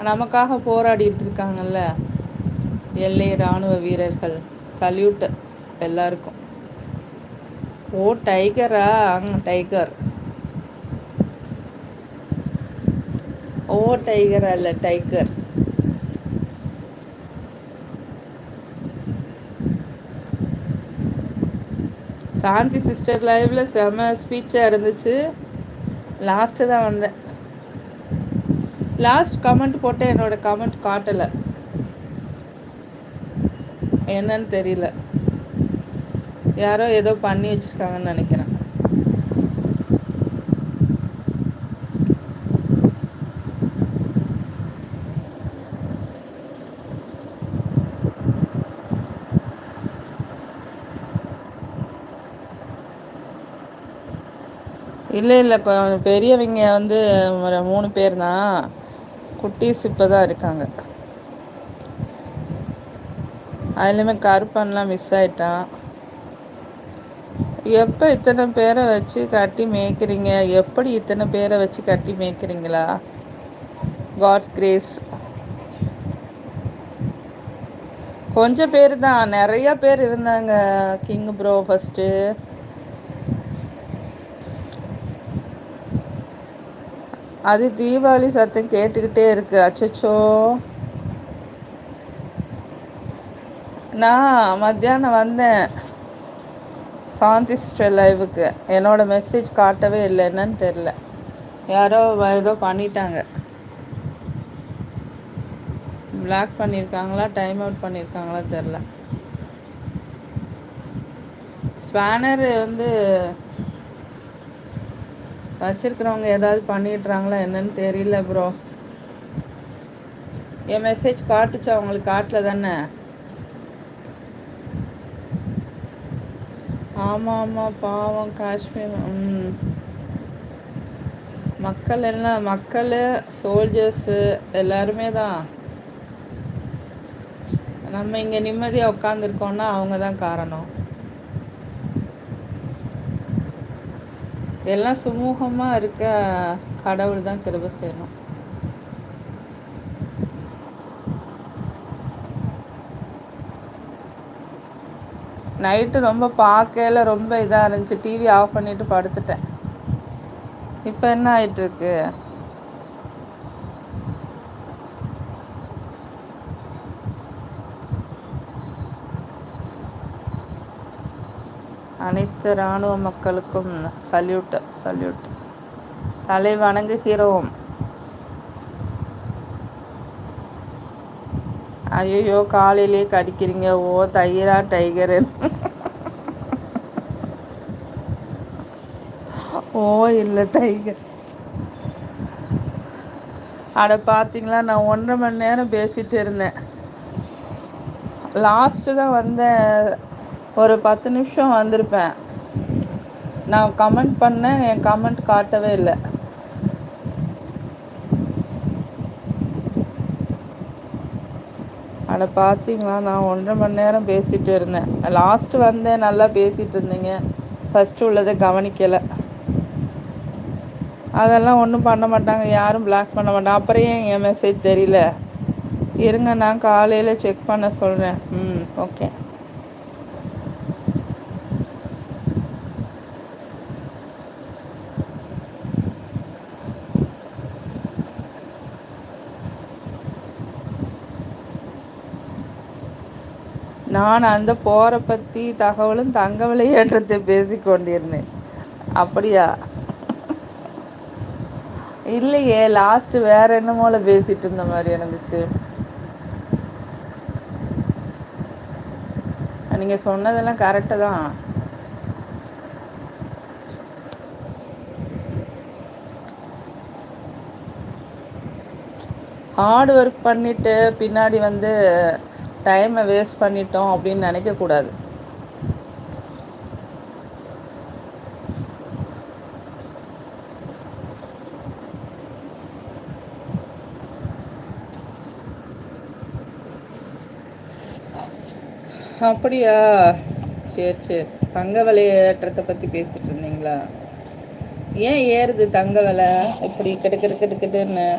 நமக்காக போராடிட்டு இருக்காங்கல்ல எல்லை இராணுவ வீரர்கள். சல்யூட் எல்லாருக்கும். ஓ டைகரா? டைகர். ஓ டைகர் அல்ல, டைகர். சாந்தி சிஸ்டர் லைவ்ல செம ஸ்பீச்சாக இருந்துச்சு. லாஸ்ட்டு தான் வந்தேன். லாஸ்ட் கமெண்ட் போட்டு என்னோட கமெண்ட் காட்டலை, என்னன்னு தெரியல. யாரோ ஏதோ பண்ணி வச்சுருக்காங்கன்னு நினைக்கிறேன். இல்லை இல்லை, பெரியவங்க வந்து ஒரு 3 பேர் தான். குட்டீஸ் இப்போ தான் இருக்காங்க. அதுலேயுமே கருப்பன்லாம் மிஸ் ஆயிட்டான். எப்போ இத்தனை பேரை வச்சு கட்டி மேய்க்கிறீங்க? எப்படி இத்தனை பேரை வச்சு கட்டி மேய்க்கிறீங்களா? God's grace. கொஞ்சம் பேர் தான், நிறைய பேர் இருந்தாங்க கிங் ப்ரோ ஃபஸ்ட்டு. அது தீபாவளி சத்தம் கேட்டுக்கிட்டே இருக்கு. அச்சச்சோ. நான் மத்தியானம் வந்தேன் சாந்தி சிஸ்டர் லைவுக்கு. என்னோட மெசேஜ் காட்டவே இல்லை, என்னன்னு தெரில. யாரோ ஏதோ பண்ணிட்டாங்க. பிளாக் பண்ணியிருக்காங்களா, டைம் அவுட் பண்ணியிருக்காங்களா தெரில. ஸ்பேனர் வந்து வச்சிருக்கிறவங்க ஏதாவது பண்ணிடுறாங்களா என்னன்னு தெரியல ப்ரோ. என் மெசேஜ் காட்டுச்சா அவங்களுக்கு? காட்டல தானே? ஆமாம் ஆமாம், பாவம் காஷ்மீர். மக்கள் எல்லாம், மக்கள் சோல்ஜர்ஸு எல்லாருமே தான். நம்ம இங்கே நிம்மதியாக உட்காந்துருக்கோன்னா அவங்க தான் காரணம். எல்லாம் சுமூகமாக இருக்க கடவுள் தான் கிருபை செய்யணும். நைட்டு ரொம்ப பார்க்கல, ரொம்ப இதாக இருந்துச்சு. டிவி ஆஃப் பண்ணிவிட்டு படுத்துட்டேன். இப்போ என்ன ஆயிட்டுருக்கு? அனைத்து இராணுவ மக்களுக்கும் சல்யூட் சல்யூட். தலை வணங்குகிறோம். ஐயோ, காலையிலே கடிக்கிறீங்க. ஓ தைரா டைகர். ஓ இல்லை டைகர். அட பார்த்தீங்களா, நான் 1.5 மணி நேரம் பேசிகிட்டு இருந்தேன். லாஸ்ட்டு தான் வந்தேன். ஒரு 10 நிமிஷம் வந்திருப்பேன். நான் கமெண்ட் பண்ணேன், என் கமெண்ட் காட்டவே இல்லை. அட பார்த்தீங்களா, நான் 1.5 மணி நேரம் பேசிகிட்டு இருந்தேன். லாஸ்ட்டு வந்தேன், நல்லா பேசிகிட்டு இருந்தீங்க. ஃபஸ்ட்டு உள்ளதை கவனிக்கலை. அதெல்லாம் ஒன்றும் பண்ண மாட்டாங்க, யாரும் பிளாக் பண்ண மாட்டாங்க. அப்புறம் ஏன் என் மெசேஜ் தெரியல? இருங்க, நான் காலையில் செக் பண்ண சொல்கிறேன். ஓகே. நான் அந்த போரை பற்றி தகவலும் தங்க விளையாட்டத்தை பேசி கொண்டிருந்தேன். அப்படியா? இல்லையே, லாஸ்ட்டு வேற என்னமோல பேசிட்டு இருந்த மாதிரி இருந்துச்சு. நீங்கள் சொன்னதெல்லாம் கரெக்டு தான். ஹார்ட் ஒர்க் பண்ணிவிட்டு பின்னாடி வந்து டைமை வேஸ்ட் பண்ணிட்டோம் அப்படின்னு நினைக்கக்கூடாது. அப்படியா? சரி சரி. தங்க விலை ஏற்றத்தை பற்றி பேசிகிட்டு இருந்தீங்களா? ஏன் ஏறுது தங்க விலை இப்படி கிடுக்கிட்டுன்னு?